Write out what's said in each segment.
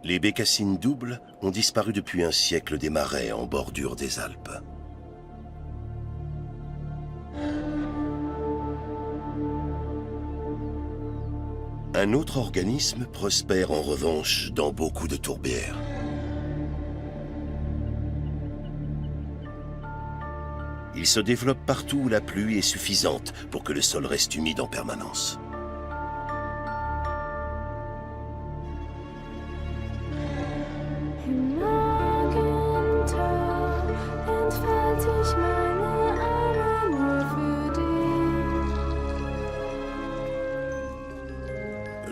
Les bécassines doubles ont disparu depuis un siècle des marais en bordure des Alpes. Un autre organisme prospère en revanche dans beaucoup de tourbières. Il se développe partout où la pluie est suffisante pour que le sol reste humide en permanence.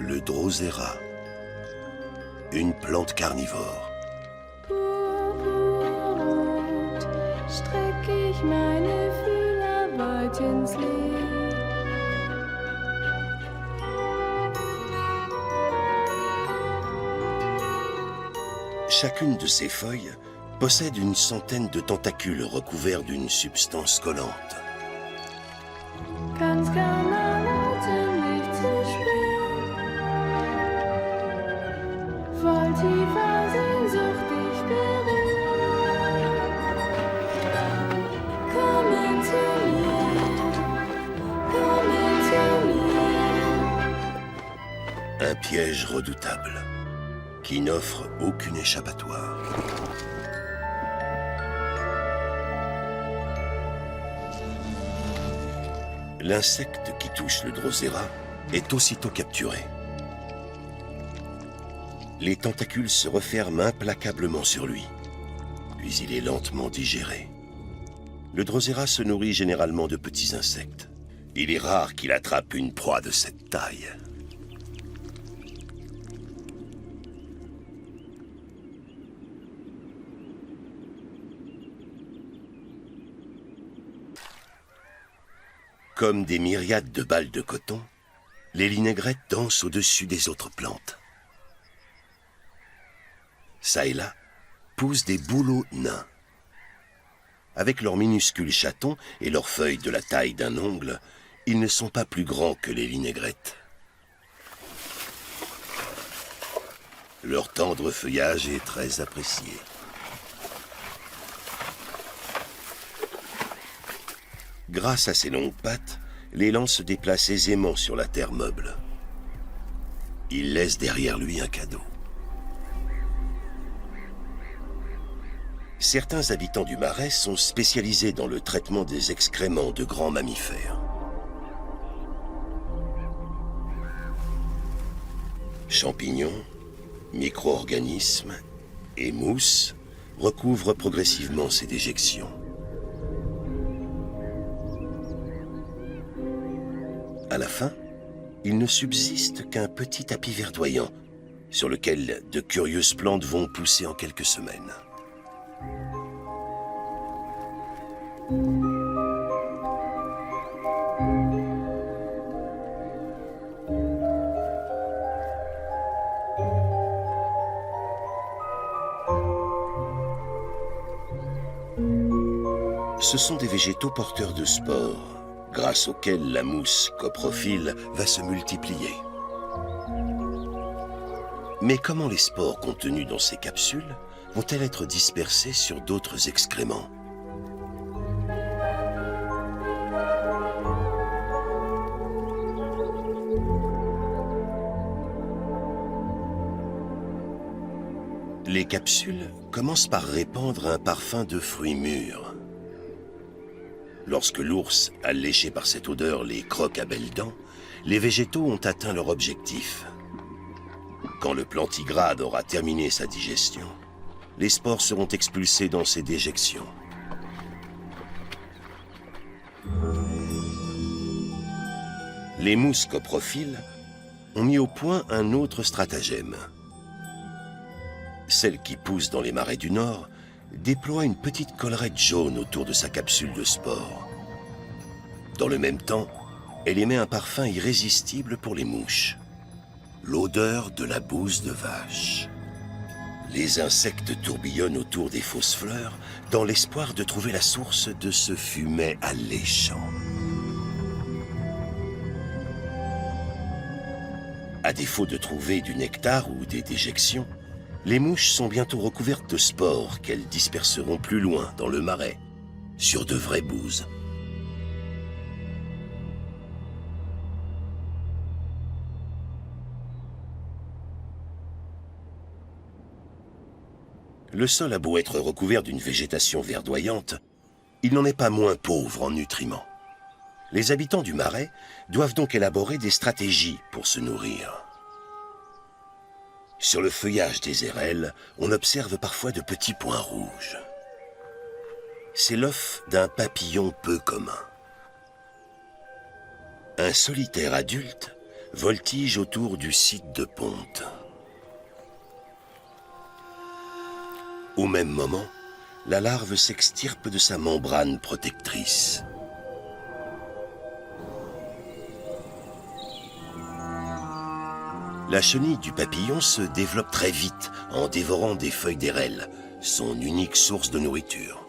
Le Drosera, une plante carnivore. Purpurrot streck ich meine Fühler weit ins Licht. Chacune de ces feuilles possède une centaine de tentacules recouverts d'une substance collante. Ganz Kanada ziemlich zu spät. Voll tiefer Sehnsucht dich berührt. Komm zu mir, komm zu mir. Un piège redoutable qui n'offre aucune échappatoire. L'insecte qui touche le Drosera est aussitôt capturé. Les tentacules se referment implacablement sur lui, puis il est lentement digéré. Le Drosera se nourrit généralement de petits insectes. Il est rare qu'il attrape une proie de cette taille. Comme des myriades de balles de coton, les linégrètes dansent au-dessus des autres plantes. Ça et là, poussent des bouleaux nains. Avec leurs minuscules chatons et leurs feuilles de la taille d'un ongle, ils ne sont pas plus grands que les linégrètes. Leur tendre feuillage est très apprécié. Grâce à ses longues pattes, l'élan se déplace aisément sur la terre meuble. Il laisse derrière lui un cadeau. Certains habitants du Marais sont spécialisés dans le traitement des excréments de grands mammifères. Champignons, micro-organismes et mousses recouvrent progressivement ces déjections. À la fin, il ne subsiste qu'un petit tapis verdoyant sur lequel de curieuses plantes vont pousser en quelques semaines. Ce sont des végétaux porteurs de spores, grâce auxquels la mousse coprophile va se multiplier. Mais comment les spores contenus dans ces capsules vont-elles être dispersées sur d'autres excréments? Les capsules commencent par répandre un parfum de fruits mûrs. Lorsque l'ours, alléché par cette odeur, les croque à belles dents, les végétaux ont atteint leur objectif. Quand le plantigrade aura terminé sa digestion, les spores seront expulsés dans ses déjections. Les mousses coprophiles ont mis au point un autre stratagème. Celle qui pousse dans les marais du Nord déploie une petite collerette jaune autour de sa capsule de spores. Dans le même temps, elle émet un parfum irrésistible pour les mouches. L'odeur de la bouse de vache. Les insectes tourbillonnent autour des fausses fleurs dans l'espoir de trouver la source de ce fumet alléchant. À défaut de trouver du nectar ou des déjections, Les mouches sont bientôt recouvertes de spores qu'elles disperseront plus loin dans le marais, sur de vraies bouses. Le sol a beau être recouvert d'une végétation verdoyante, il n'en est pas moins pauvre en nutriments. Les habitants du marais doivent donc élaborer des stratégies pour se nourrir. Sur le feuillage des érelles, on observe parfois de petits points rouges. C'est l'œuf d'un papillon peu commun. Un solitaire adulte voltige autour du site de ponte. Au même moment, la larve s'extirpe de sa membrane protectrice. La chenille du papillon se développe très vite en dévorant des feuilles d'érelle, son unique source de nourriture.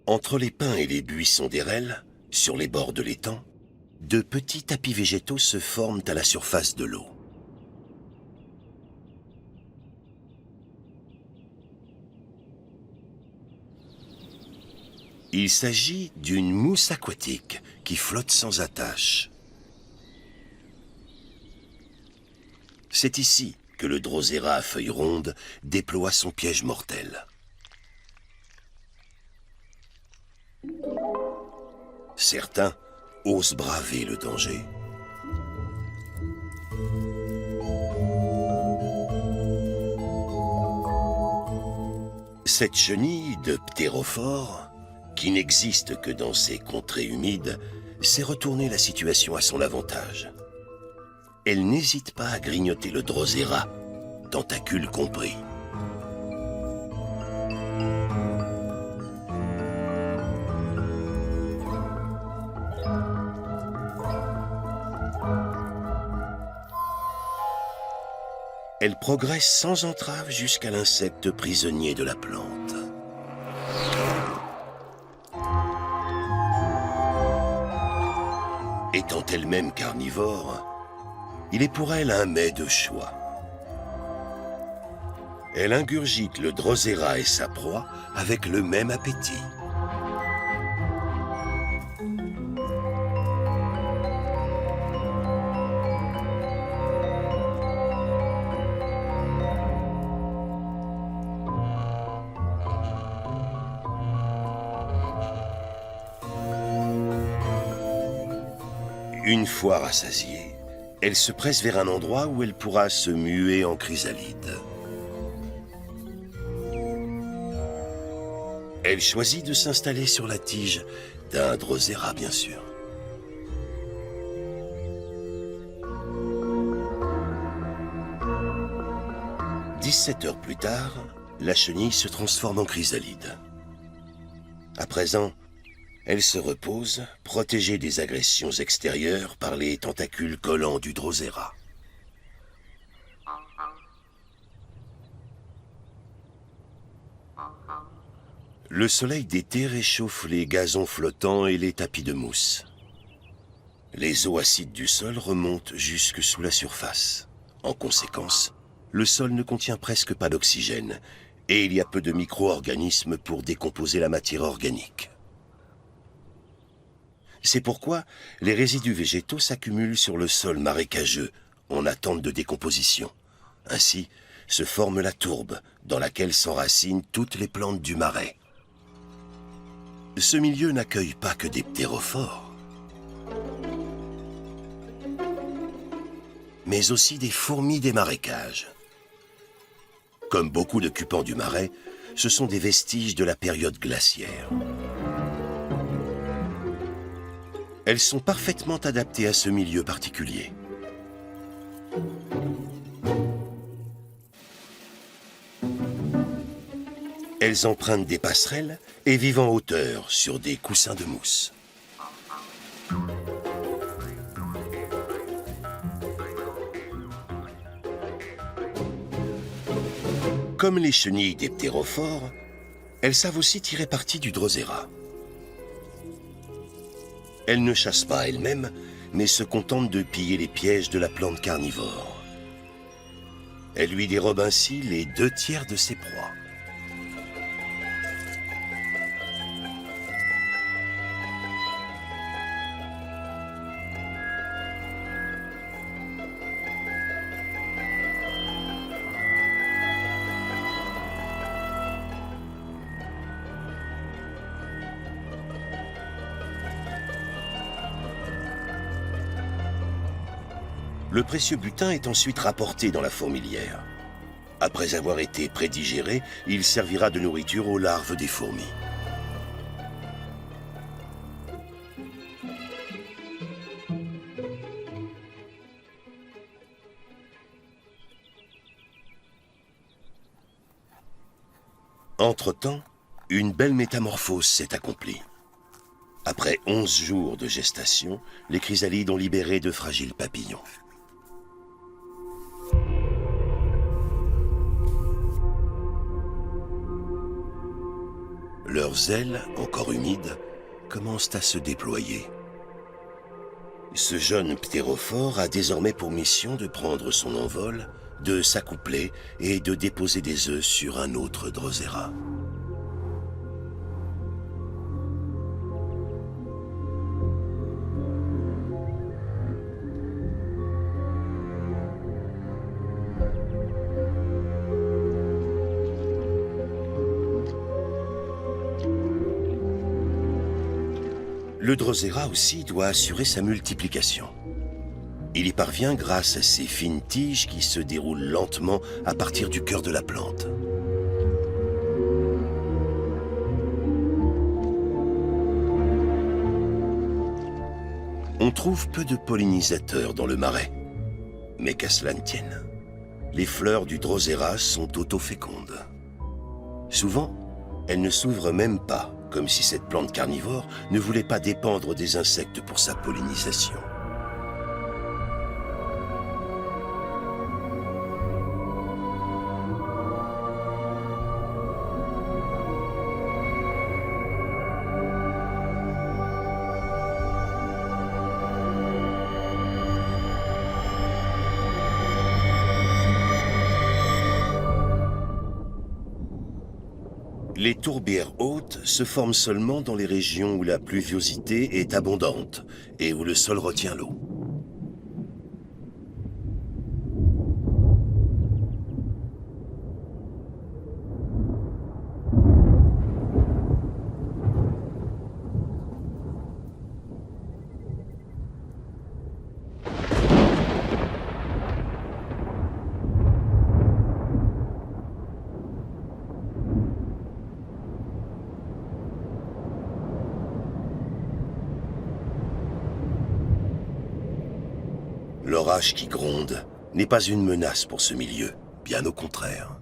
Entre les pins et les buissons d'érelles, sur les bords de l'étang, de petits tapis végétaux se forment à la surface de l'eau. Il s'agit d'une mousse aquatique qui flotte sans attache. C'est ici que le drosera à feuilles rondes déploie son piège mortel. Certains osent braver le danger. Cette chenille de ptérophore, qui n'existe que dans ces contrées humides, sait retourner la situation à son avantage. Elle n'hésite pas à grignoter le drosera, tentacule compris. Elle progresse sans entrave jusqu'à l'insecte prisonnier de la plante. Étant elle-même carnivore, il est pour elle un mets de choix. Elle ingurgite le drosera et sa proie avec le même appétit. Une fois rassasiée, elle se presse vers un endroit où elle pourra se muer en chrysalide. Elle choisit de s'installer sur la tige d'un drosera, bien sûr. « 17 heures plus tard, la chenille se transforme en chrysalide. À présent, elle se repose, protégée des agressions extérieures par les tentacules collants du drosera. Le soleil d'été réchauffe les gazons flottants et les tapis de mousse. Les eaux acides du sol remontent jusque sous la surface. En conséquence, le sol ne contient presque pas d'oxygène et il y a peu de micro-organismes pour décomposer la matière organique. C'est pourquoi les résidus végétaux s'accumulent sur le sol marécageux en attente de décomposition. Ainsi se forme la tourbe dans laquelle s'enracinent toutes les plantes du marais. Ce milieu n'accueille pas que des ptérophores, mais aussi des fourmis des marécages. Comme beaucoup d'occupants du marais, ce sont des vestiges de la période glaciaire. Elles sont parfaitement adaptées à ce milieu particulier. Elles empruntent des passerelles et vivent en hauteur sur des coussins de mousse. Comme les chenilles des ptérophores, elles savent aussi tirer parti du drosera. Elles ne chassent pas elles-mêmes, mais se contentent de piller les pièges de la plante carnivore. Elles lui dérobent ainsi les 2/3 de ses proies. Le précieux butin est ensuite rapporté dans la fourmilière. Après avoir été prédigéré, il servira de nourriture aux larves des fourmis. Entre-temps, une belle métamorphose s'est accomplie. Après 11 jours de gestation, les chrysalides ont libéré de fragiles papillons. Leurs ailes, encore humides, commencent à se déployer. Ce jeune ptérophore a désormais pour mission de prendre son envol, de s'accoupler et de déposer des œufs sur un autre drosera. Le drosera aussi doit assurer sa multiplication. Il y parvient grâce à ses fines tiges qui se déroulent lentement à partir du cœur de la plante. On trouve peu de pollinisateurs dans le marais, mais qu'à cela ne tienne, les fleurs du drosera sont autofécondes. Souvent, elles ne s'ouvrent même pas, comme si cette plante carnivore ne voulait pas dépendre des insectes pour sa pollinisation. Les tourbières hautes se forment seulement dans les régions où la pluviosité est abondante et où le sol retient l'eau. L'orage qui gronde n'est pas une menace pour ce milieu, bien au contraire.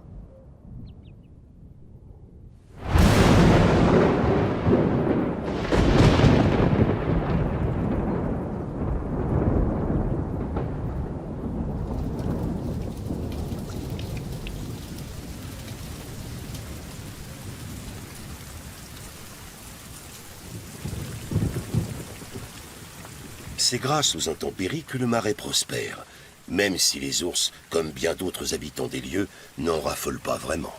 C'est grâce aux intempéries que le marais prospère, même si les ours, comme bien d'autres habitants des lieux, n'en raffolent pas vraiment.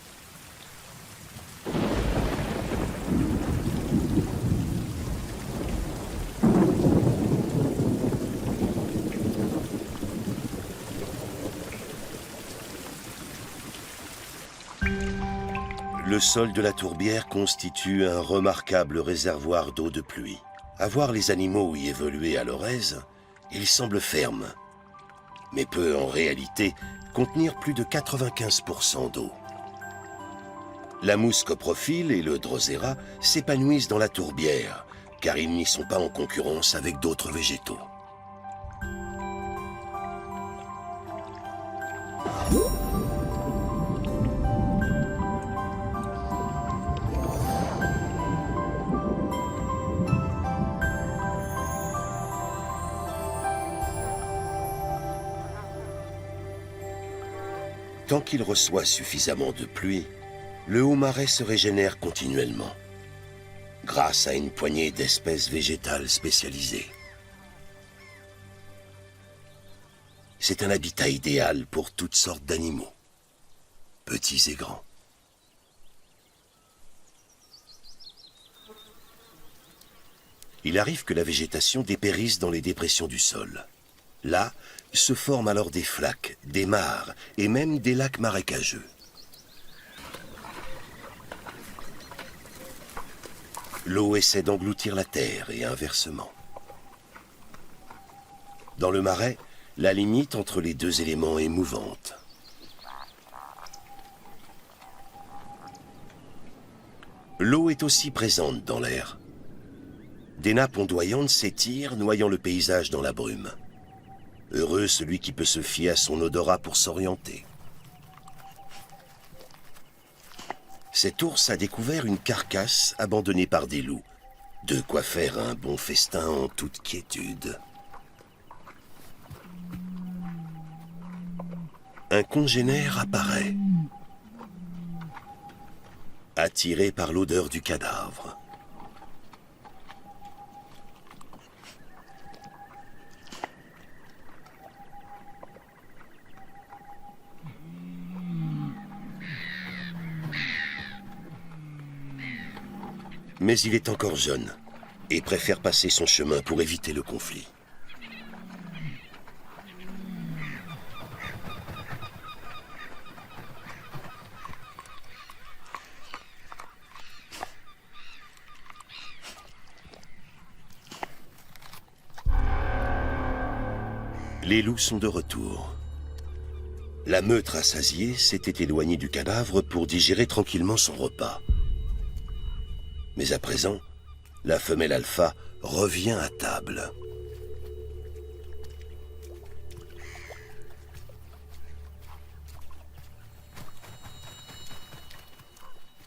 Le sol de la tourbière constitue un remarquable réservoir d'eau de pluie. À voir les animaux y évoluer à leur aise, il semble ferme, mais peut en réalité contenir plus de 95% d'eau. La mousse coprophile et le drosera s'épanouissent dans la tourbière, car ils n'y sont pas en concurrence avec d'autres végétaux. Tant qu'il reçoit suffisamment de pluie, le Haut-Marais se régénère continuellement, grâce à une poignée d'espèces végétales spécialisées. C'est un habitat idéal pour toutes sortes d'animaux, petits et grands. Il arrive que la végétation dépérisse dans les dépressions du sol. Là, se forment alors des flaques, des mares et même des lacs marécageux. L'eau essaie d'engloutir la terre et inversement. Dans le marais, la limite entre les deux éléments est mouvante. L'eau est aussi présente dans l'air. Des nappes ondoyantes s'étirent, noyant le paysage dans la brume. Heureux celui qui peut se fier à son odorat pour s'orienter. Cet ours a découvert une carcasse abandonnée par des loups. De quoi faire un bon festin en toute quiétude. Un congénère apparaît, attiré par l'odeur du cadavre. Mais il est encore jeune et préfère passer son chemin pour éviter le conflit. Les loups sont de retour. La meute rassasiée s'était éloignée du cadavre pour digérer tranquillement son repas. Mais à présent, la femelle alpha revient à table.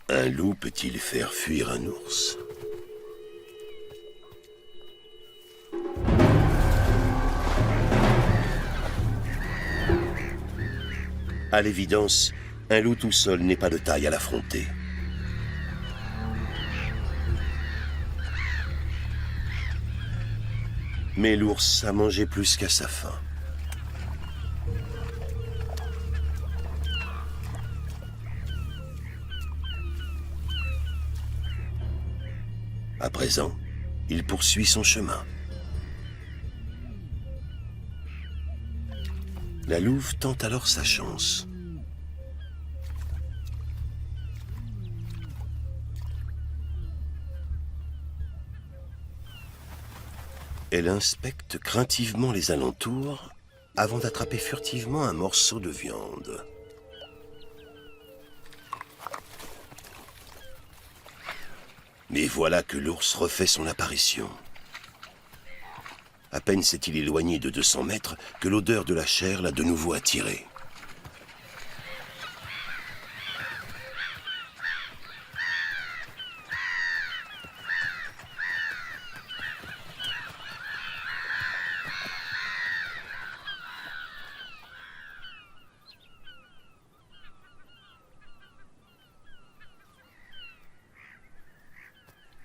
Un loup peut-il faire fuir un ours ? À l'évidence, un loup tout seul n'est pas de taille à l'affronter. Mais l'ours a mangé plus qu'à sa faim. À présent, il poursuit son chemin. La louve tente alors sa chance. Elle inspecte craintivement les alentours avant d'attraper furtivement un morceau de viande. Mais voilà que l'ours refait son apparition. À peine s'est-il éloigné de 200 mètres que l'odeur de la chair l'a de nouveau attiré.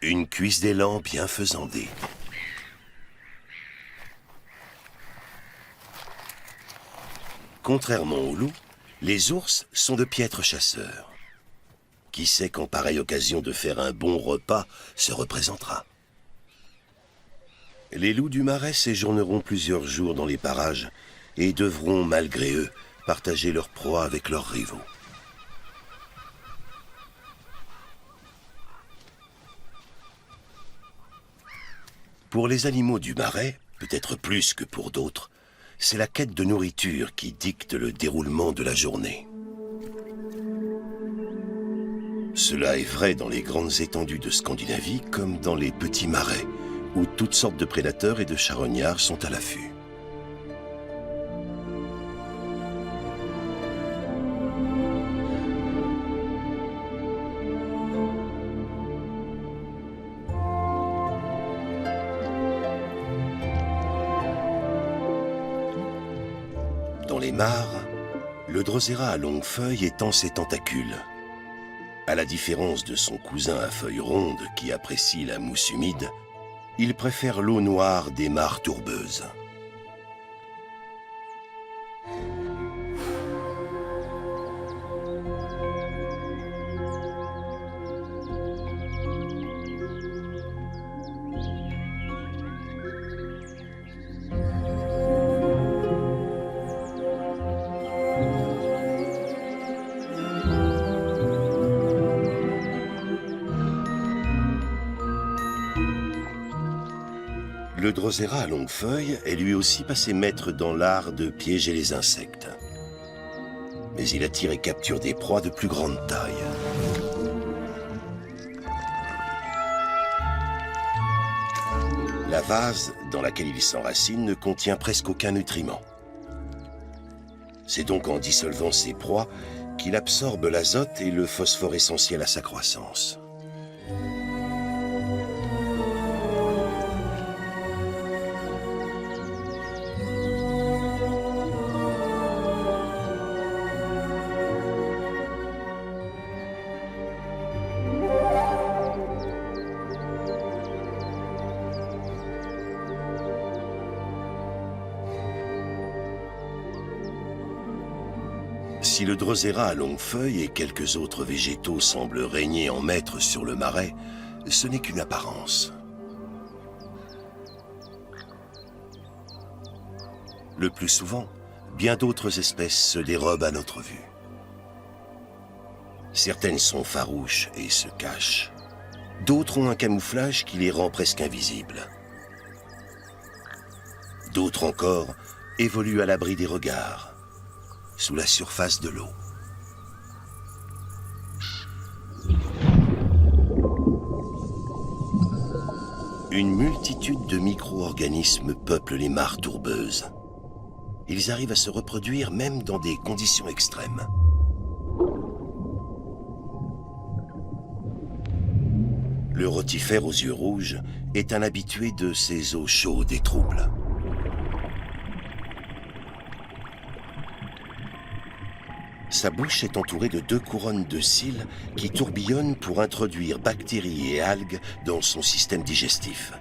Une cuisse d'élan bien faisandée. Contrairement aux loups, les ours sont de piètres chasseurs. Qui sait qu'en pareille occasion de faire un bon repas se représentera. Les loups du Marais séjourneront plusieurs jours dans les parages et devront, malgré eux, partager leur proie avec leurs rivaux. Pour les animaux du Marais, peut-être plus que pour d'autres, c'est la quête de nourriture qui dicte le déroulement de la journée. Cela est vrai dans les grandes étendues de Scandinavie comme dans les petits marais, où toutes sortes de prédateurs et de charognards sont à l'affût. Dans les mares, le drosera à longue feuille étend ses tentacules. À la différence de son cousin à feuilles rondes qui apprécie la mousse humide, il préfère l'eau noire des mares tourbeuses. Le drosera à longue feuille est lui aussi passé maître dans l'art de piéger les insectes. Mais il attire et capture des proies de plus grande taille. La vase dans laquelle il s'enracine ne contient presque aucun nutriment. C'est donc en dissolvant ses proies qu'il absorbe l'azote et le phosphore essentiel à sa croissance. Si le drosera à longue feuille et quelques autres végétaux semblent régner en maître sur le marais, ce n'est qu'une apparence. Le plus souvent, bien d'autres espèces se dérobent à notre vue. Certaines sont farouches et se cachent. D'autres ont un camouflage qui les rend presque invisibles. D'autres encore évoluent à l'abri des regards, sous la surface de l'eau. Une multitude de micro-organismes peuplent les mares tourbeuses. Ils arrivent à se reproduire même dans des conditions extrêmes. Le rotifère aux yeux rouges est un habitué de ces eaux chaudes et troubles. Sa bouche est entourée de 2 couronnes de cils qui tourbillonnent pour introduire bactéries et algues dans son système digestif.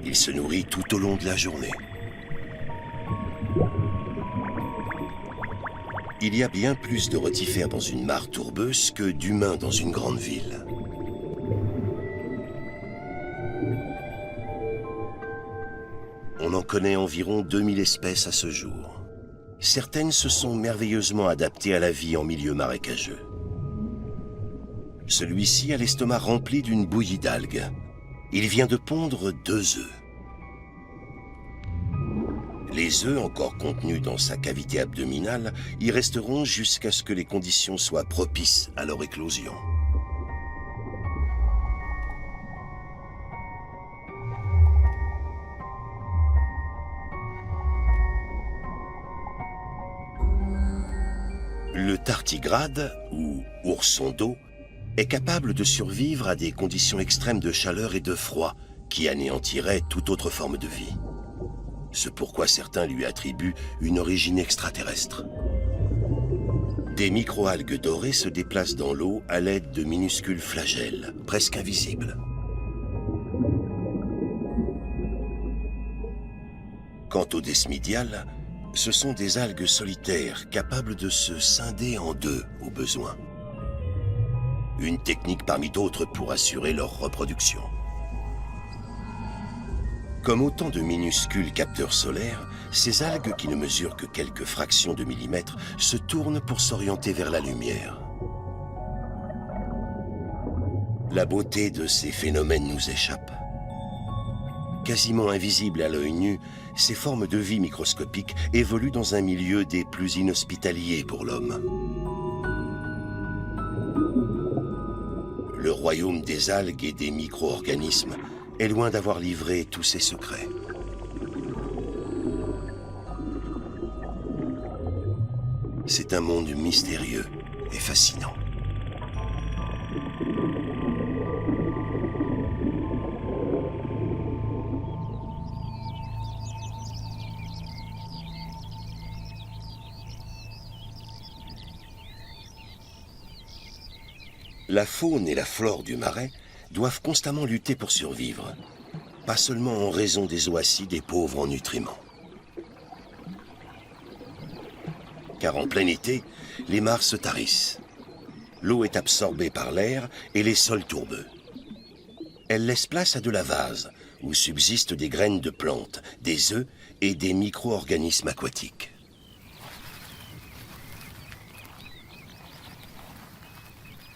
Il se nourrit tout au long de la journée. Il y a bien plus de rotifères dans une mare tourbeuse que d'humains dans une grande ville. On en connaît environ 2000 espèces à ce jour. Certaines se sont merveilleusement adaptées à la vie en milieu marécageux. Celui-ci a l'estomac rempli d'une bouillie d'algues. Il vient de pondre 2 œufs. Les œufs, encore contenus dans sa cavité abdominale, y resteront jusqu'à ce que les conditions soient propices à leur éclosion. Le tardigrade, ou ourson d'eau, est capable de survivre à des conditions extrêmes de chaleur et de froid qui anéantiraient toute autre forme de vie. C'est pourquoi certains lui attribuent une origine extraterrestre. Des microalgues dorées se déplacent dans l'eau à l'aide de minuscules flagelles, presque invisibles. Quant au desmidial, ce sont des algues solitaires capables de se scinder en 2 au besoin. Une technique parmi d'autres pour assurer leur reproduction. Comme autant de minuscules capteurs solaires, ces algues qui ne mesurent que quelques fractions de millimètres se tournent pour s'orienter vers la lumière. La beauté de ces phénomènes nous échappe. Quasiment invisibles à l'œil nu, ces formes de vie microscopiques évoluent dans un milieu des plus inhospitaliers pour l'homme. le royaume des algues et des micro-organismes est loin d'avoir livré tous ses secrets. C'est un monde mystérieux et fascinant. La faune et la flore du marais doivent constamment lutter pour survivre, pas seulement en raison des eaux acides et pauvres en nutriments. Car en plein été, les mares se tarissent. L'eau est absorbée par l'air et les sols tourbeux. Elle laisse place à de la vase, où subsistent des graines de plantes, des œufs et des micro-organismes aquatiques.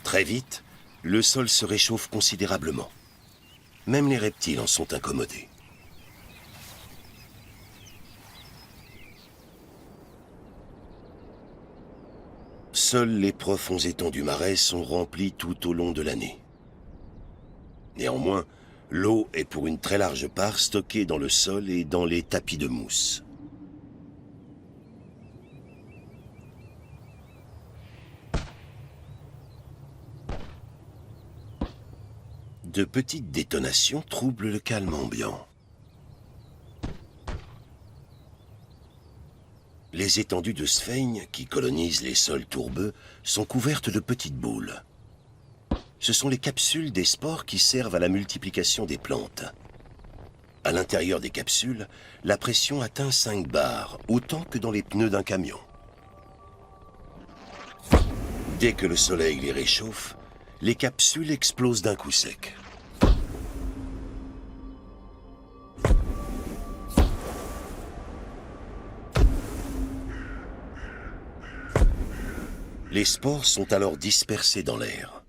Très vite, le sol se réchauffe considérablement. Même les reptiles en sont incommodés. Seuls les profonds étangs du marais sont remplis tout au long de l'année. Néanmoins, l'eau est pour une très large part stockée dans le sol et dans les tapis de mousse. De petites détonations troublent le calme ambiant. Les étendues de sphaigne, qui colonisent les sols tourbeux, sont couvertes de petites boules. Ce sont les capsules des spores qui servent à la multiplication des plantes. À l'intérieur des capsules, la pression atteint 5 bars, autant que dans les pneus d'un camion. Dès que le soleil les réchauffe, les capsules explosent d'un coup sec. Les spores sont alors dispersés dans l'air.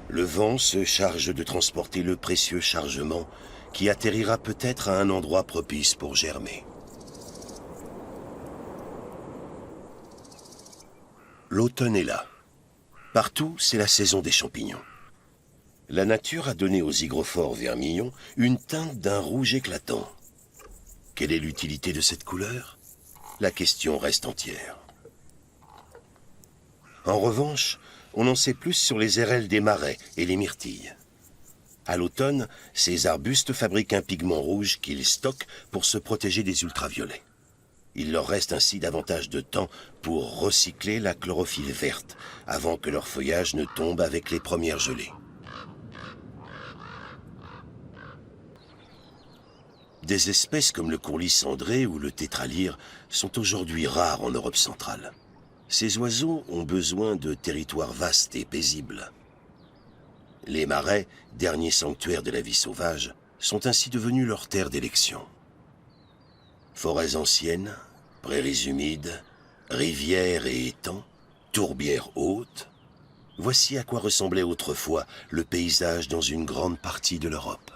Le vent se charge de transporter le précieux chargement qui atterrira peut-être à un endroit propice pour germer. L'automne est là. Partout, c'est la saison des champignons. La nature a donné aux hygrophores vermillons une teinte d'un rouge éclatant. Quelle est l'utilité de cette couleur? La question reste entière. En revanche, on en sait plus sur les érelles des marais et les myrtilles. À l'automne, ces arbustes fabriquent un pigment rouge qu'ils stockent pour se protéger des ultraviolets. Il leur reste ainsi davantage de temps pour recycler la chlorophylle verte avant que leur feuillage ne tombe avec les premières gelées. Des espèces comme le courlis cendré ou le tétralyre sont aujourd'hui rares en Europe centrale. Ces oiseaux ont besoin de territoires vastes et paisibles. Les marais, derniers sanctuaires de la vie sauvage, sont ainsi devenus leur terre d'élection. Forêts anciennes, prairies humides, rivières et étangs, tourbières hautes, voici à quoi ressemblait autrefois le paysage dans une grande partie de l'Europe.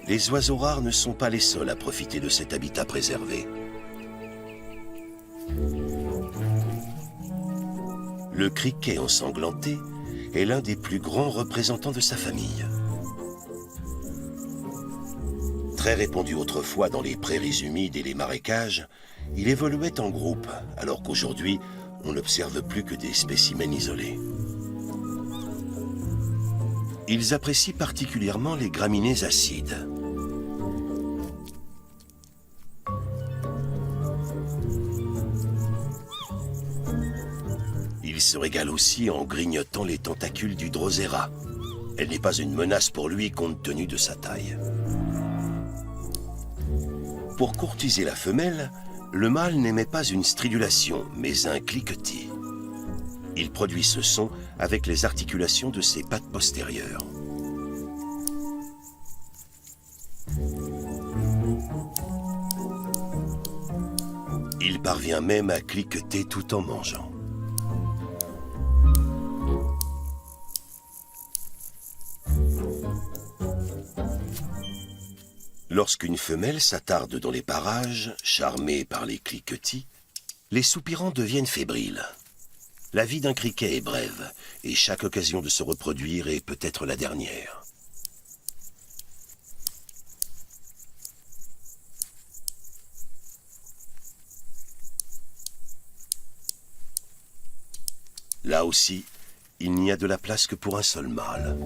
Les oiseaux rares ne sont pas les seuls à profiter de cet habitat préservé. Le criquet ensanglanté est l'un des plus grands représentants de sa famille. Très répandu autrefois dans les prairies humides et les marécages, il évoluait en groupe, alors qu'aujourd'hui, on n'observe plus que des spécimens isolés. Ils apprécient particulièrement les graminées acides. Il se régale aussi en grignotant les tentacules du Drosera. Elle n'est pas une menace pour lui compte tenu de sa taille. Pour courtiser la femelle, le mâle n'émet pas une stridulation, mais un cliquetis. Il produit ce son avec les articulations de ses pattes postérieures. Il parvient même à cliqueter tout en mangeant. Lorsqu'une femelle s'attarde dans les parages, charmée par les cliquetis, les soupirants deviennent fébriles. La vie d'un criquet est brève, et chaque occasion de se reproduire est peut-être la dernière. Là aussi, il n'y a de la place que pour un seul mâle.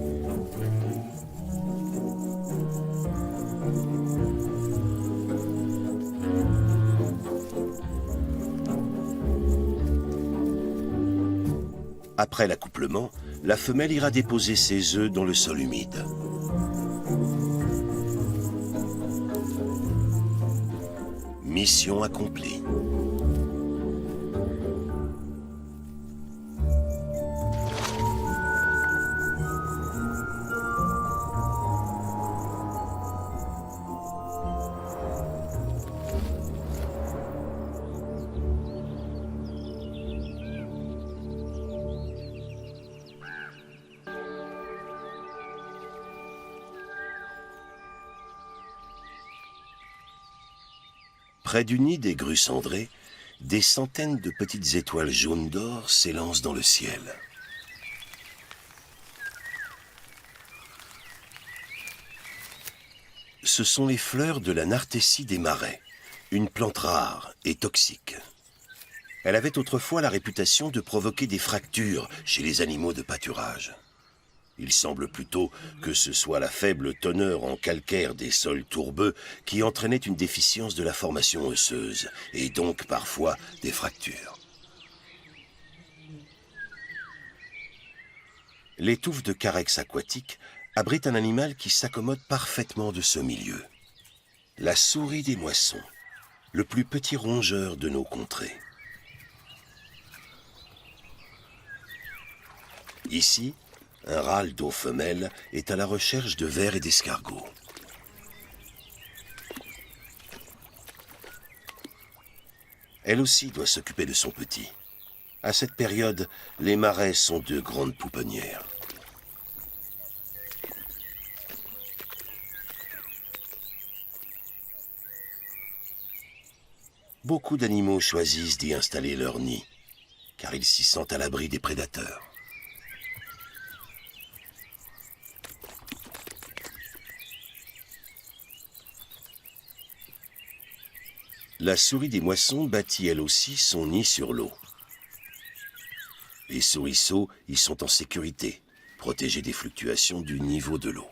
Après l'accouplement, la femelle ira déposer ses œufs dans le sol humide. Mission accomplie. Près du nid des grues cendrées, des centaines de petites étoiles jaunes d'or s'élancent dans le ciel. Ce sont les fleurs de la nartessie des marais, une plante rare et toxique. Elle avait autrefois la réputation de provoquer des fractures chez les animaux de pâturage. Il semble plutôt que ce soit la faible teneur en calcaire des sols tourbeux qui entraînait une déficience de la formation osseuse, et donc parfois des fractures. Les touffes de carex aquatique abritent un animal qui s'accommode parfaitement de ce milieu. La souris des moissons, le plus petit rongeur de nos contrées. Ici, un râle d'eau femelle est à la recherche de vers et d'escargots. Elle aussi doit s'occuper de son petit. À cette période, les marais sont de grandes pouponnières. Beaucoup d'animaux choisissent d'y installer leur nid, car ils s'y sentent à l'abri des prédateurs. La souris des moissons bâtit elle aussi son nid sur l'eau. Les souriceaux y sont en sécurité, protégés des fluctuations du niveau de l'eau.